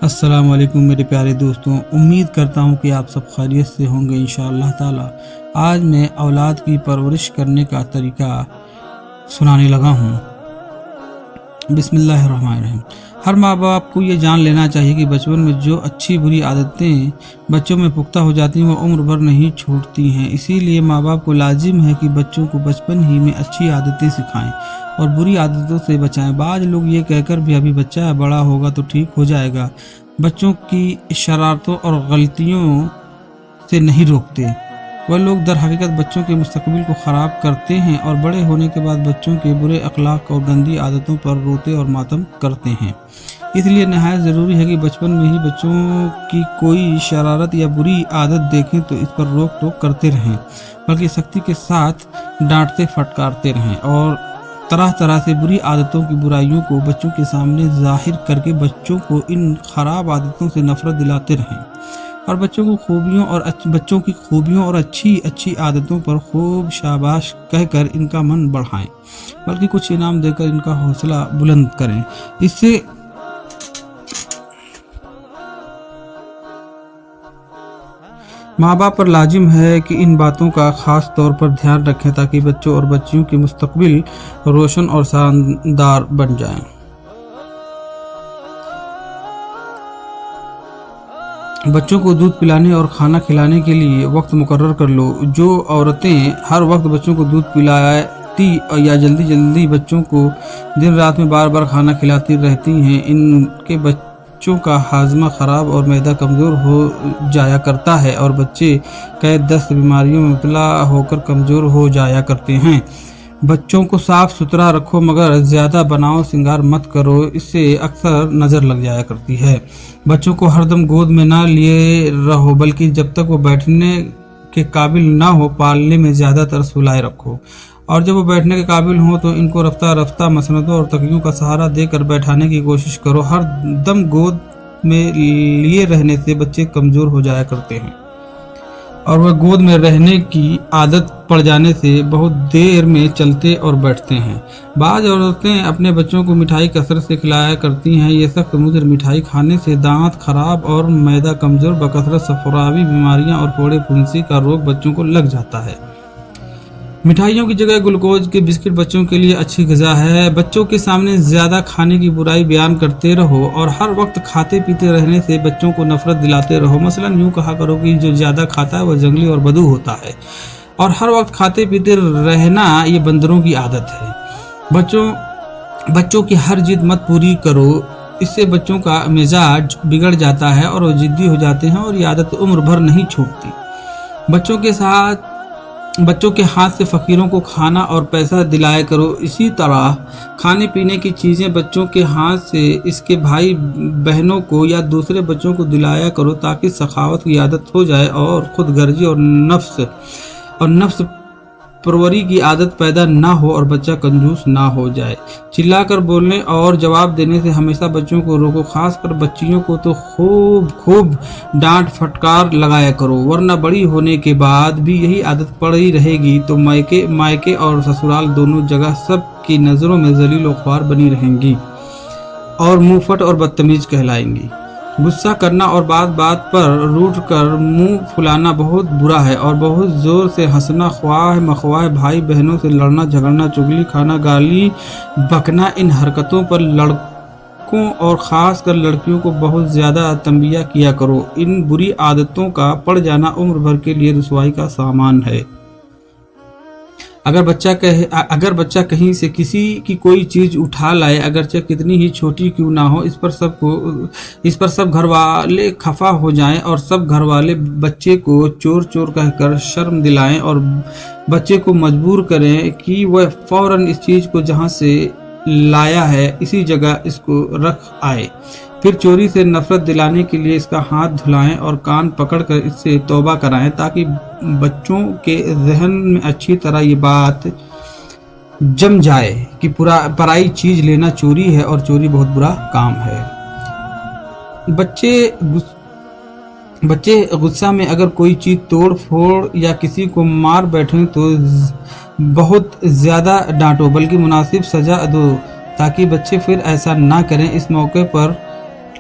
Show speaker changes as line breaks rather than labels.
السلام علیکم میرے پیارے دوستوں، امید کرتا ہوں کہ آپ سب خیریت سے ہوں گے انشاءاللہ تعالی۔ آج میں اولاد کی پرورش کرنے کا طریقہ سنانے لگا ہوں۔ بسم اللہ الرحمن الرحیم۔ ہر ماں باپ کو یہ جان لینا چاہیے کہ بچپن میں جو اچھی بری عادتیں بچوں میں پختہ ہو جاتی ہیں وہ عمر بھر نہیں چھوٹتی ہیں۔ اسی لیے ماں باپ کو لازم ہے کہ بچوں کو بچپن ہی میں اچھی عادتیں سکھائیں اور بری عادتوں سے بچائیں۔ بعض لوگ یہ کہہ کر بھی ابھی بچہ ہے، بڑا ہوگا تو ٹھیک ہو جائے گا، بچوں کی شرارتوں اور غلطیوں سے نہیں روکتے۔ وہ لوگ در حقیقت بچوں کے مستقبل کو خراب کرتے ہیں اور بڑے ہونے کے بعد بچوں کے برے اخلاق اور گندی عادتوں پر روتے اور ماتم کرتے ہیں۔ اس لیے نہایت ضروری ہے کہ بچپن میں ہی بچوں کی کوئی شرارت یا بری عادت دیکھیں تو اس پر روک ٹوک کرتے رہیں، بلکہ سختی کے ساتھ ڈانٹتے پھٹکارتے رہیں اور طرح طرح سے بری عادتوں کی برائیوں کو بچوں کے سامنے ظاہر کر کے بچوں کو ان خراب عادتوں سے نفرت دلاتے رہیں اور بچوں کی خوبیوں اور اچھی عادتوں پر خوب شاباش کہہ کر ان کا من بڑھائیں، بلکہ کچھ انعام دے کر ان کا حوصلہ بلند کریں۔ اس سے ماں باپ پر لازم ہے کہ ان باتوں کا خاص طور پر دھیان رکھیں تاکہ بچوں اور بچیوں کی مستقبل روشن اور شاندار بن جائیں۔ بچوں کو دودھ پلانے اور کھانا کھلانے کے لیے وقت مقرر کر لو۔ جو عورتیں ہر وقت بچوں کو دودھ پلاتی یا جلدی بچوں کو دن رات میں بار بار کھانا کھلاتی رہتی ہیں، ان کے بچوں کا ہاضمہ خراب اور معدہ کمزور ہو جایا کرتا ہے اور بچے کئی دست بیماریوں میں مبتلا ہو کر کمزور ہو جایا کرتے ہیں۔ بچوں کو صاف ستھرا رکھو مگر زیادہ بناؤ سنگار مت کرو، اس سے اکثر نظر لگ جایا کرتی ہے۔ بچوں کو ہر دم گود میں نہ لیے رہو، بلکہ جب تک وہ بیٹھنے کے قابل نہ ہو پالنے میں زیادہ تر سلائے رکھو، اور جب وہ بیٹھنے کے قابل ہوں تو ان کو رفتہ مسندوں اور تکیوں کا سہارا دے کر بیٹھانے کی کوشش کرو۔ ہر دم گود میں لیے رہنے سے بچے کمزور ہو جایا کرتے ہیں اور وہ گود میں رہنے کی عادت پڑ جانے سے بہت دیر میں چلتے اور بیٹھتے ہیں۔ بعض عورتیں اپنے بچوں کو مٹھائی کثرت سے کھلایا کرتی ہیں۔ یہ سخت مضر مٹھائی کھانے سے دانت خراب اور معدہ کمزور، بکثرت صفراوی بیماریاں اور پھوڑے پھنسی کا روگ بچوں کو لگ جاتا ہے۔ مٹھائیوں کی جگہ گلوکوز کے بسکٹ بچوں کے لیے اچھی غذا ہے۔ بچوں کے سامنے زیادہ کھانے کی برائی بیان کرتے رہو اور ہر وقت کھاتے پیتے رہنے سے بچوں کو نفرت دلاتے رہو۔ مثلا یوں کہا کرو کہ جو زیادہ کھاتا ہے وہ جنگلی اور بدو ہوتا ہے، اور ہر وقت کھاتے پیتے رہنا یہ بندروں کی عادت ہے۔ بچوں کی ہر ضد مت پوری کرو، اس سے بچوں کا مزاج بگڑ جاتا ہے اور وہ ضدی ہو جاتے ہیں اور یہ عادت عمر بھر نہیں چھوٹتی۔ بچوں کے ہاتھ سے فقیروں کو کھانا اور پیسہ دلایا کرو۔ اسی طرح کھانے پینے کی چیزیں بچوں کے ہاتھ سے اس کے بھائی بہنوں کو یا دوسرے بچوں کو دلایا کرو تاکہ سخاوت کی عادت ہو جائے اور خود غرضی اور نفس پروری کی عادت پیدا نہ ہو اور بچہ کنجوس نہ ہو جائے۔ چلا کر بولنے اور جواب دینے سے ہمیشہ بچوں کو روکو، خاص کر بچیوں کو تو خوب ڈانٹ پھٹکار لگایا کرو، ورنہ بڑی ہونے کے بعد بھی یہی عادت پڑی رہے گی تو مائکے اور سسرال دونوں جگہ سب کی نظروں میں ذلیل و خوار بنی رہیں گی اور منہ پھٹ اور بدتمیز کہلائیں گی۔ غصہ کرنا اور بات پر روٹھ کر منہ پھلانا بہت برا ہے، اور بہت زور سے ہنسنا، خواہ مخواہ بھائی بہنوں سے لڑنا جھگڑنا، چغلی کھانا، گالی بکنا، ان حرکتوں پر لڑکوں اور خاص کر لڑکیوں کو بہت زیادہ تنبیہ کیا کرو۔ ان بری عادتوں کا پڑ جانا عمر بھر کے لیے رسوائی کا سامان ہے۔ اگر بچہ کہیں سے کسی کی کوئی چیز اٹھا لائے، اگرچہ کتنی ہی چھوٹی کیوں نہ ہو، اس پر سب گھر والے خفا ہو جائیں اور سب گھر والے بچے کو چور کہہ کر شرم دلائیں اور بچے کو مجبور کریں کہ وہ فوراً اس چیز کو جہاں سے لایا ہے اسی جگہ اس کو رکھ آئے، پھر چوری سے نفرت دلانے کے لیے اس کا ہاتھ دھلائیں اور کان پکڑ کر اس سے توبہ کرائیں تاکہ بچوں کے ذہن میں اچھی طرح یہ بات جم جائے کہ پرائی چیز لینا چوری ہے اور چوری بہت برا کام ہے۔ بچے غصہ میں اگر کوئی چیز توڑ پھوڑ یا کسی کو مار بیٹھیں تو بہت زیادہ ڈانٹو، بلکہ مناسب سزا دو تاکہ بچے پھر ایسا نہ کریں۔ اس موقع پر